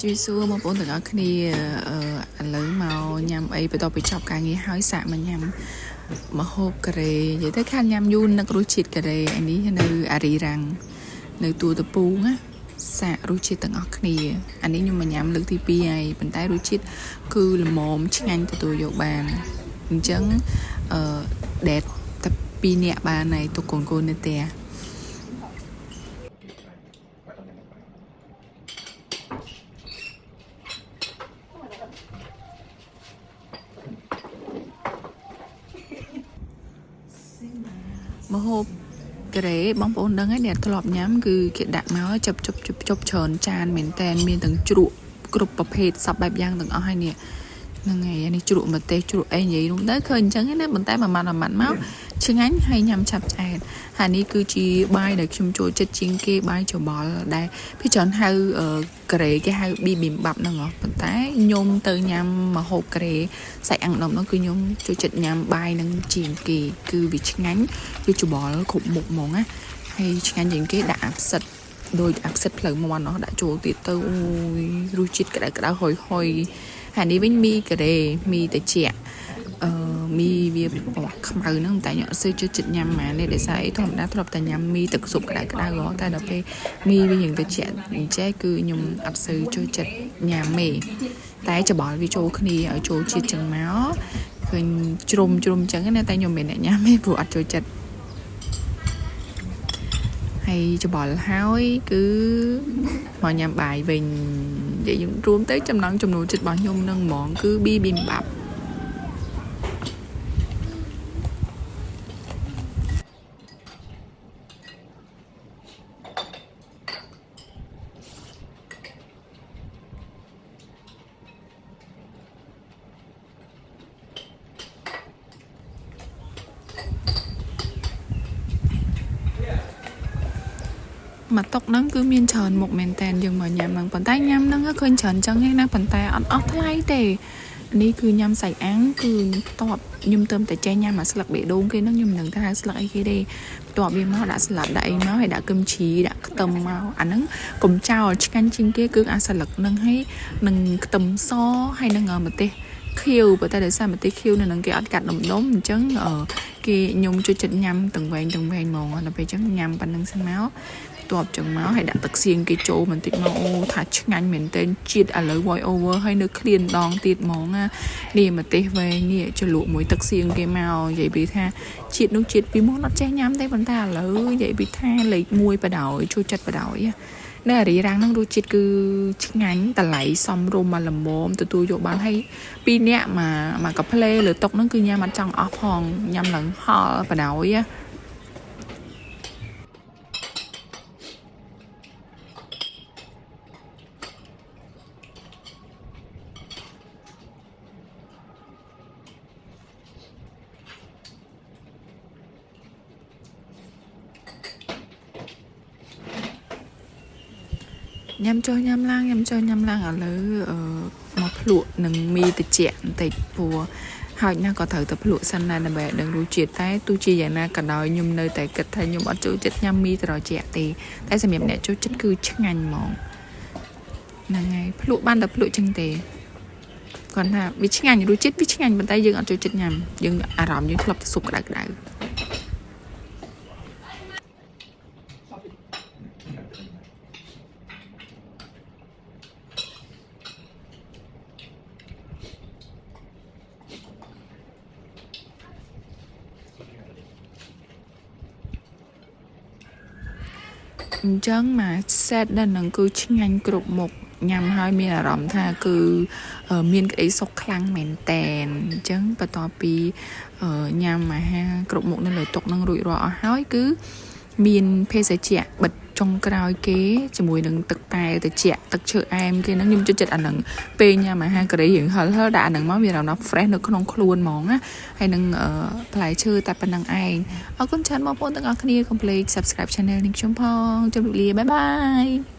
ជួយសួរបងប្អូនទាំងអស់គ្នាឥឡូវមកញ៉ាំអីបន្ទាប់ពីចប់ការងារហើយសាកមកញ៉ាំម្ហូបកូរ៉េនិយាយទៅខានញ៉ាំយូរនឹករសជាតិកូរ៉េអានេះនៅអារីរ៉ាំងនៅទូតពូណាសាករសជាតិទាំងអស់គ្នាអានេះខ្ញុំមកញ៉ាំលើកទី2ហើយប៉ុន្តែរសជាតិគឺល្មមឆ្ងាញ់ទទួលយកបានអញ្ចឹងដេតតែ2នាក់បានហើយទុកកូននៅផ្ទះម្ហូបកូរ៉េបងប្អូនដឹងហើយអ្នកធ្លាប់ញ៉ាំគឺគេដាក់មកជប់ច្រើនចានមែនតែនមានទាំងជ្រក់គ្រប់ប្រភេទសពបែបយ៉ាងទាំងអស់ហើយនេះហ្នឹងហើយនេះជ្រក់ម្ទេសជ្រក់អីនិយាយនោះទៅឃើញអញ្ចឹងណាប៉ុន្តែមួយម៉ាត់មកឆ្ងាញ់ហើយញ៉ាំឆាប់ឆ្អែតហើយនេះគឺជាបាយដែលខ្ញុំចូលចិត្តជាងគេបាយច្របល់ដែលពីច្រើនហៅកូរ៉េគេហៅប៊ីប៊ីមបាប់ហ្នឹងហ៎ប៉ុន្តែខ្ញុំទៅញ៉ាំម្ហូបកូរ៉េសាច់អាំងដុំហ្នឹងគឺខ្ញុំចូលចិត្តញ៉ាំបាយហ្នឹងជាងគេគឺវាឆ្ងាញ់វាច្របល់គ្រប់មុខហ្មងណាហើយឆ្ងាញ់ជាងគេដាក់អាផ្សិតដោយអាផ្សិតផ្លូវមាន់នោះដាក់ចូលទៀតទៅអូយរសជាតិក្តៅហុយហើយនេះវិញមីកូរ៉េមីត្រជាក់មីវាពណ៌ខ្មៅហ្នឹងតែខ្ញុំអត់សូវចូលចិត្តញ៉ាំម៉ានេះដោយសារអីធម្មតាធ្លាប់តែញ៉ាំមីទឹកស៊ុបក្តៅតែដល់ពេលមីវាយ៉ាងត្រជាក់អញ្ចឹងគឺខ្ញុំអត់សូវចូលចិត្តញ៉ាំទេតែច្របល់វាចូលគ្នាឲ្យចូលជាតិចឹងមកឃើញជ្រុំចឹងណាតែខ្ញុំមិនអ្នកញ៉ាំទេព្រោះអត់ចូលចិត្តហើយច្របល់ហើយគឺមកញ៉ាំបាយវិញនិយាយរួមទៅចំណង់ចំណូលចិត្តរបស់ខ្ញុំនឹងហ្មងគឺប៊ីប៊ីមបាប់មកតុកហ្នឹងគឺមានច្រើនមុខមែនតែនយើងមកញ៉ាំហ្នឹងប៉ុន្តែញ៉ាំហ្នឹងឃើញច្រើនចឹងឯណាប៉ុន្តែអត់អស់ថ្លៃទេនេះគឺញ៉ាំសាច់អាំងគឺបន្ទាប់ខ្ញុំទៅតែចេះញ៉ាំអាស្លឹកបេះដូងគេហ្នឹងខ្ញុំមិនដឹងថាហៅស្លឹកអីគេទេបន្ទាប់វាមកដាក់ស្លាប់ដាក់អីមកហើយដាក់គឹមជីដាក់ខ្ទឹមមកអាហ្នឹងកុំចោលឆ្ងាញ់ជាងគេគឺអាស្លឹកហ្នឹងហើយនឹងខ្ទឹមសហើយនឹងម្ទេសខៀវប៉ុន្តែដោយសារម្ទេសខៀវនៅនឹងគេអត់កាត់ដុំអញ្ចឹងគេខ្ញុំចូលចិត្តញ៉ាំទាំងវែងហ្មងដល់ពេលអញ្ចឹងញ៉ាំប៉ុណ្្នឹងសិនមកទប់ចឹងមកហើយដាក់ទឹកសៀងគេចូលបន្តិចមកអូថាឆ្ងាញ់មែនទែនជាតិឥឡូវ voice over ហើយនៅឃ្លានដងទៀតហ្មងណានេះម្ទេសវែងនេះជ្រលក់មួយទឹកសៀងគេមកនិយាយពីថាជាតិនោះជាតិពីមុនអត់ចេះញ៉ាំទេប៉ុន្តែឥឡូវនិយាយពីថាលេខ1បដ ாய் ចូលចិត្តបដ ாய் នៅអារីរ៉ាំងហ្នឹងរសជាតិគឺឆ្ងាញ់តម្លៃសមរម្យមកល្មមទទួលយកបានហើយ2នាក់មកកាផ្លេលើតុកហ្នឹងគឺញ៉ាំអត់ចង់អស់ផងញ៉ាំឡើងហល់បដ ாய்ញ៉ាំចុះញ៉ាំឡើងឥឡូវមកភ្លក់នឹងមីត្រជាក់បន្តិចព្រោះហើយណាក៏ត្រូវតែភ្លក់សិនដែរដើម្បីដឹងរសជាតិតែទោះជាយ៉ាងណាក៏ដោយខ្ញុំនៅតែគិតថាខ្ញុំអត់ចូលចិត្តញ៉ាំមីត្រជាក់ទេតែសម្រាប់អ្នកចូលចិត្តគឺឆ្ងាញ់ហ្មងហ្នឹងហើយភ្លក់បានតែភ្លក់ចឹងទេគាត់ថាវាឆ្ងាញ់រសជាតិវាឆ្ងាញ់ប៉ុន្តែយើងអត់ចូលចិត្តញ៉ាំយើងអារម្មណ៍យើងធ្លាប់ទៅស៊ុបក្តៅអញ្ចឹងមកសេតដល់នឹងគឺឆ្ងាញ់គ្រប់មុខញ៉ាំហើយមានអារម្មណ៍ថាគឺមានក្តីសុខខ្លាំងមែនតែនអញ្ចឹងបន្ទាប់ពីញ៉ាំអាហារគ្រប់មុខនៅលើតុនឹងរួចរាល់អស់ហើយគឺមានភេសជ្ជៈបិទចុងក្រោយគេជាមួយនឹងទឹកតែត្រជាក់ទឹកឈើអែមគេហ្នឹងខ្ញុំចូលចិត្តអាហ្នឹងពេលញ៉ាំអាហារកូរ៉េរៀងហិលដាក់អាហ្នឹងមកមានអារម្មណ៍ fresh នៅក្នុងខ្លួនហ្មងណាហើយនឹងផ្លែឈើតែប៉ុណ្្នឹងឯងអរគុណច្រើនបងប្អូនទាំងអស់គ្នាកុំភ្លេច subscribe channel នេះខ្ញុំផងជម្រាបលាបាយបាយ